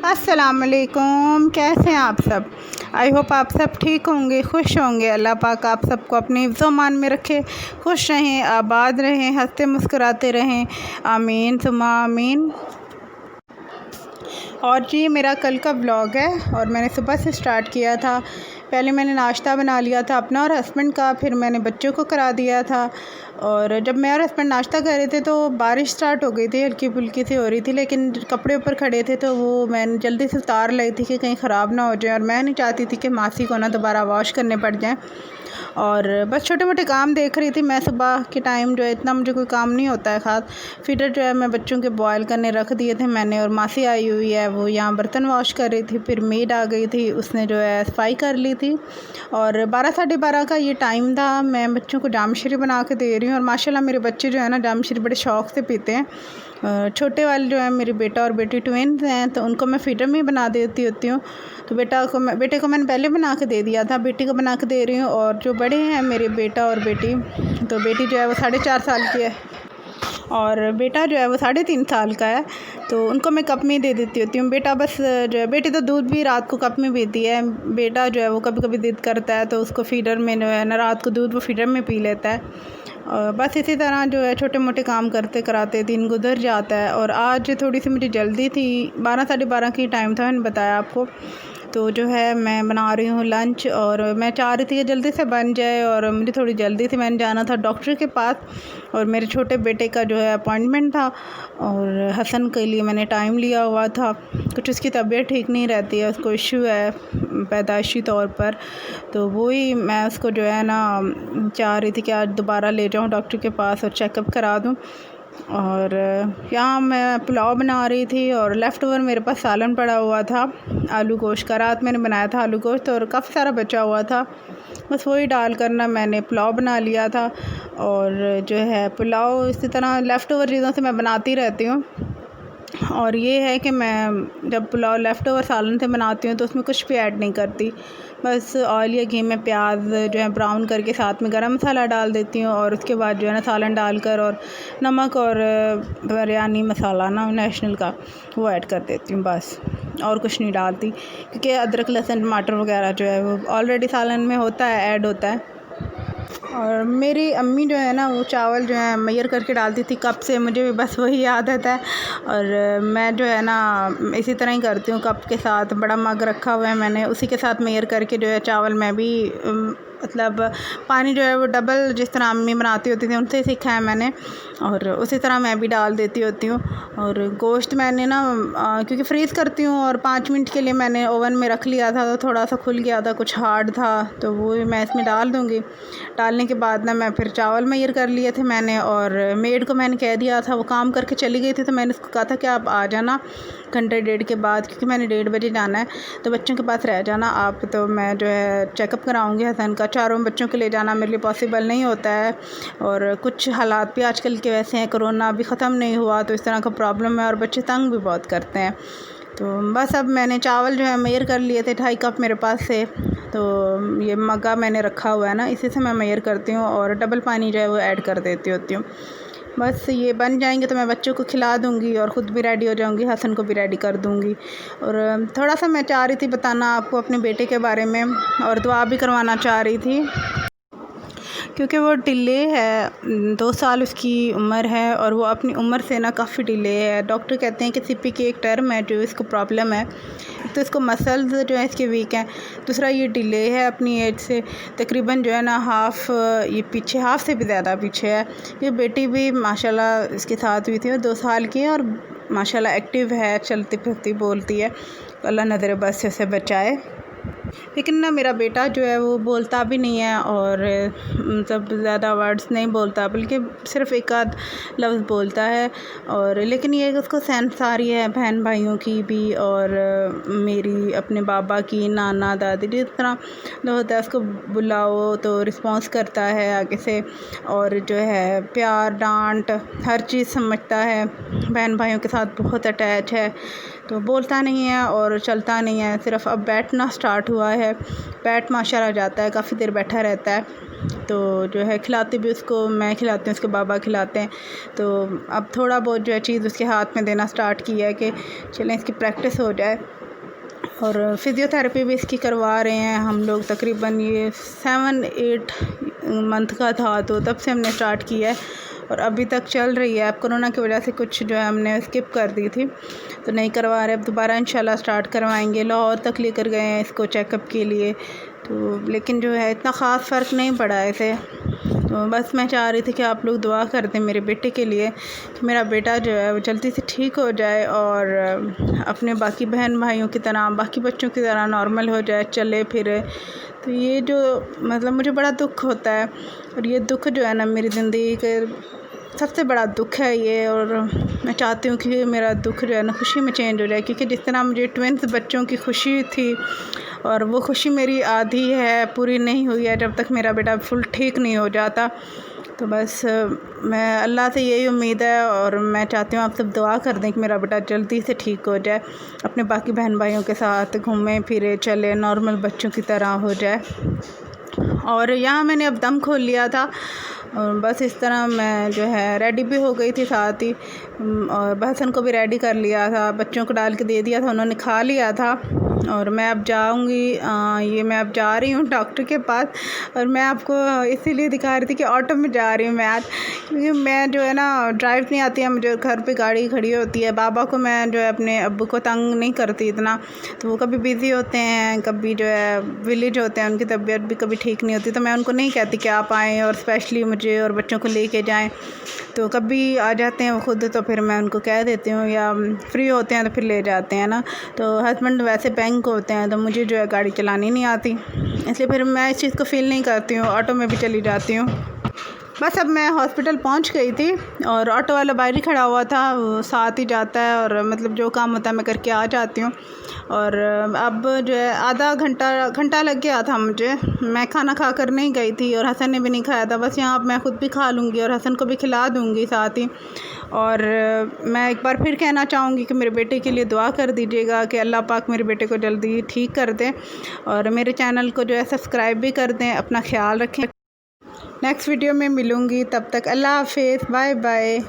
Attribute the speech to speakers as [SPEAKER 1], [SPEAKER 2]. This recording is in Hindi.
[SPEAKER 1] अस्सलामुअलैकुम, कैसे हैं आप सब। आई होप आप सब ठीक होंगे, खुश होंगे। अल्लाह पाक आप सबको अपने हिफ्ज़-ओ-मान में रखे, खुश रहें, आबाद रहें, हंसते मुस्कुराते रहें। आमीन सुम्मा आमीन। और जी मेरा कल का व्लॉग है और मैंने सुबह से स्टार्ट किया था। पहले मैंने नाश्ता बना लिया था अपना और हस्बैंड का, फिर मैंने बच्चों को करा दिया था। और जब मैं और हस्बैंड नाश्ता कर रहे थे तो बारिश स्टार्ट हो गई थी, हल्की फुल्की सी हो रही थी, लेकिन कपड़े ऊपर खड़े थे तो वो मैंने जल्दी से उतार ली थी कि कहीं ख़राब ना हो जाए। और मैं नहीं चाहती थी कि मासी को ना दोबारा वॉश करने पड़ जाएँ। और बस छोटे मोटे काम देख रही थी मैं। सुबह के टाइम जो है इतना मुझे कोई काम नहीं होता है ख़ास। फीडर जो है मैं बच्चों के बॉयल करने रख दिए थे मैंने, और मासी आई हुई है, वो यहाँ बर्तन वॉश कर रही थी। फिर मेड आ गई थी, उसने जो है सफाई कर ली थी। और 12 साढ़े 12 का ये टाइम था। मैं बच्चों को जाम शरी बना के दे रही हूँ और माशाल्लाह मेरे बच्चे जो है ना जाम शरी बड़े शौक़ से पीते हैं। छोटे वाले जो है मेरे बेटा और बेटी ट्विन्स हैं, तो उनको मैं फीडर में ही बना देती होती हूँ। तो बेटे को मैंने पहले बना के दे दिया था, बेटी को बना के दे रही हूँ। और जो बड़े हैं मेरे बेटा और बेटी, तो बेटी जो है वो 4.5 साल की है और बेटा जो है वो 3.5 साल का है, तो उनको मैं कप में ही दे देती होती हूँ। बेटा बस जो है, बेटी तो दूध भी रात को कप में पीती है। बेटा जो है वो कभी कभी ज़िद करता है तो उसको फीडर में जो है ना रात को दूध वो फीडर में पी लेता है। और बस इसी तरह जो है छोटे मोटे काम करते कराते दिन गुजर जाता है। और आज थोड़ी सी मुझे जल्दी थी, 12 साढ़े 12 की टाइम था, मैंने बताया आपको। तो जो है मैं बना रही हूँ लंच और मैं चाह रही थी कि जल्दी से बन जाए, और मुझे थोड़ी जल्दी थी, मैंने जाना था डॉक्टर के पास। और मेरे छोटे बेटे का जो है अपॉइंटमेंट था और हसन के लिए मैंने टाइम लिया हुआ था। कुछ उसकी तबीयत ठीक नहीं रहती है, उसको इशू है पैदाइशी तौर पर। तो वही मैं उसको जो है ना चाह रही थी कि आज दोबारा ले जाऊँ डॉक्टर के पास और चेकअप करा दूँ। और यहाँ मैं पुलाव बना रही थी और लेफ़्ट ओवर मेरे पास सालन पड़ा हुआ था आलू गोश्त का। रात मैंने बनाया था आलू गोश्त और काफ़ी सारा बचा हुआ था, बस वही डाल कर ना मैंने पुलाव बना लिया था। और जो है पुलाव इसी तरह लेफ़्ट ओवर चीज़ों से मैं बनाती रहती हूँ। और ये है कि मैं जब पुलाव लेफ़्ट ओवर सालन से बनाती हूँ तो उसमें कुछ भी ऐड नहीं करती, बस ऑयल या घी में प्याज जो है ब्राउन करके साथ में गरम मसाला डाल देती हूँ। और उसके बाद जो है ना सालन डालकर और नमक और बिरयानी मसाला ना नेशनल का वो ऐड कर देती हूँ बस, और कुछ नहीं डालती, क्योंकि अदरक लहसुन टमाटर वगैरह जो है वो ऑलरेडी सालन में होता है, ऐड होता है। और मेरी अम्मी जो है ना वो चावल जो है मैयर करके डालती थी कप से, मुझे भी बस वही आदत है। और मैं जो है ना इसी तरह ही करती हूँ, कप के साथ बड़ा मग रखा हुआ है मैंने, उसी के साथ मैयर करके जो है चावल मैं भी मतलब पानी जो है वो डबल जिस तरह अम्मी बनाती होती थी उनसे सीखा है मैंने, और उसी तरह मैं भी डाल देती होती हूँ। और गोश्त मैंने ना क्योंकि फ्रीज़ करती हूँ और 5 मिनट के लिए मैंने ओवन में रख लिया था, तो थोड़ा सा खुल गया था, कुछ हार्ड था, तो वो मैं इसमें डाल दूँगी। डालने के बाद ना मैं फिर चावल मैयर कर लिए थे मैंने, और मेड को मैंने कह दिया था, वो काम करके चली गई थी, तो मैंने उसको कहा था कि आप आ जाना घंटे डेढ़ के बाद, क्योंकि मैंने 1:30 बजे जाना है, तो बच्चों के पास रह जाना आप। तो मैं जो है चेकअप कराऊंगी हसन का, चारों बच्चों के ले जाना मेरे लिए पॉसिबल नहीं होता है। और कुछ हालात भी आजकल के वैसे हैं, कोरोना अभी ख़त्म नहीं हुआ, तो इस तरह का प्रॉब्लम है और बच्चे तंग भी बहुत करते हैं। तो बस अब मैंने चावल जो है मैयर कर लिए थे 2.5 कप मेरे पास से, तो ये मग्गा मैंने रखा हुआ है ना, इसी से मैं मैयर करती हूँ और डबल पानी जो है वो ऐड कर देती होती हूँ। बस ये बन जाएंगे तो मैं बच्चों को खिला दूँगी और ख़ुद भी रेडी हो जाऊँगी, हसन को भी रेडी कर दूँगी। और थोड़ा सा मैं चाह रही थी बताना आपको अपने बेटे के बारे में, और दुआ भी करवाना चाह रही थी, क्योंकि वो डिले है, 2 साल उसकी उम्र है और वो अपनी उम्र से ना काफ़ी डिले है। डॉक्टर कहते हैं कि सीपी की एक टर्म है जो इसको प्रॉब्लम है, तो इसको मसल्स जो है इसके वीक हैं, दूसरा ये डिले है अपनी एज से तकरीबन जो है ना ये पीछे हाफ़ से भी ज़्यादा पीछे है। ये बेटी भी माशाल्लाह इसके साथ हुई थी, और 2 साल की है और माशाल्लाह एक्टिव है, चलती फिरती बोलती है, अल्लाह नज़र बस से बचाए। लेकिन ना मेरा बेटा जो है वो बोलता भी नहीं है और मतलब ज़्यादा वर्ड्स नहीं बोलता, बल्कि सिर्फ़ एक आध लफ्ज़ बोलता है। और लेकिन ये उसको सेंस आ रही है बहन भाइयों की भी, और मेरी अपने बाबा की, नाना दादी, जिस तरह जो होता है उसको बुलाओ तो रिस्पॉन्स करता है आगे से, और जो है प्यार डांट हर चीज़ समझता है, बहन भाइयों के साथ बहुत अटैच है। तो बोलता नहीं है और चलता नहीं है, सिर्फ़ अब बैठना स्टार्ट हुआ है, बैठ माशाल्लाह जाता है, काफ़ी देर बैठा रहता है। तो जो है खिलाती भी उसको, मैं खिलाती हूँ, उसके बाबा खिलाते हैं। तो अब थोड़ा बहुत जो है चीज़ उसके हाथ में देना स्टार्ट किया है कि चलें इसकी प्रैक्टिस हो जाए। और फ़िज़ियोथेरेपी भी इसकी करवा रहे हैं हम लोग। तकरीबन ये 7-8 मंथ का था तो तब से हमने स्टार्ट किया है और अभी तक चल रही है। अब कोरोना की वजह से कुछ जो है हमने स्किप कर दी थी तो नहीं करवा रहे। अब दोबारा इंशाल्लाह स्टार्ट करवाएंगे। लाहौर तक लेकर गए हैं इसको चेकअप के लिए, तो लेकिन जो है इतना ख़ास फ़र्क नहीं पड़ा है इसे। तो बस मैं चाह रही थी कि आप लोग दुआ कर दें मेरे बेटे के लिए कि मेरा बेटा जो है वो जल्दी से ठीक हो जाए और अपने बाकी बहन भाइयों की तरह, बाकी बच्चों की तरह नॉर्मल हो जाए, चले फिरे। तो ये जो मतलब मुझे बड़ा दुख होता है और ये दुख जो है ना मेरी ज़िंदगी के सबसे बड़ा दुख है ये। और मैं चाहती हूँ कि मेरा दुख जो है ना खुशी में चेंज हो जाए, क्योंकि जिस तरह मुझे ट्विंस बच्चों की खुशी थी और वो खुशी मेरी आधी है, पूरी नहीं हुई है जब तक मेरा बेटा फुल ठीक नहीं हो जाता। तो बस मैं अल्लाह से यही उम्मीद है और मैं चाहती हूँ आप सब दुआ कर दें कि मेरा बेटा जल्दी से ठीक हो जाए, अपने बाकी बहन भाइयों के साथ घूमे फिरे, चले, नॉर्मल बच्चों की तरह हो जाए। और यहाँ मैंने अब दम खोल लिया था और बस इस तरह मैं जो है रेडी भी हो गई थी साथ ही, और बहसन को भी रेडी कर लिया था, बच्चों को डाल के दे दिया था, उन्होंने खा लिया था। और मैं अब जाऊंगी, ये मैं अब जा रही हूँ डॉक्टर के पास। और मैं आपको इसीलिए दिखा रही थी कि ऑटो में जा रही हूँ मैं आज, क्योंकि मैं जो है ना ड्राइव नहीं आती है मुझे, घर पे गाड़ी खड़ी होती है। बाबा को मैं जो है अपने अब्बू को तंग नहीं करती इतना, तो वो कभी बिज़ी होते हैं, कभी जो है विलेज होते हैं, उनकी तबीयत भी कभी ठीक नहीं होती, तो मैं उनको नहीं कहती कि आप आएँ और स्पेशली मुझे और बच्चों को लेके जाएं। तो कभी आ जाते हैं वो खुद, तो फिर मैं उनको कह देती हूँ, या फ्री होते हैं तो फिर ले जाते हैं ना। तो हस्बैंड वैसे बैंक होते हैं तो मुझे जो है गाड़ी चलानी नहीं आती, इसलिए फिर मैं इस चीज़ को फ़ील नहीं करती हूँ, ऑटो में भी चली जाती हूँ। बस अब मैं हॉस्पिटल पहुंच गई थी और ऑटो वाला बाहर ही खड़ा हुआ था, वो साथ ही जाता है और मतलब जो काम होता है मैं करके आ जाती हूँ। और अब जो है आधा घंटा लग गया था मुझे, मैं खाना खा कर नहीं गई थी और हसन ने भी नहीं खाया था। बस यहाँ मैं ख़ुद भी खा लूँगी और हसन को भी खिला दूँगी साथ ही। और मैं एक बार फिर कहना चाहूँगी कि मेरे बेटे के लिए दुआ कर दीजिएगा कि अल्लाह पाक मेरे बेटे को जल्दी ठीक कर दें, और मेरे चैनल को जो है सब्सक्राइब भी कर दें। अपना ख्याल रखें। नेक्स्ट वीडियो में मिलूँगी, तब तक अल्लाह हाफ़िज़, बाय बाय।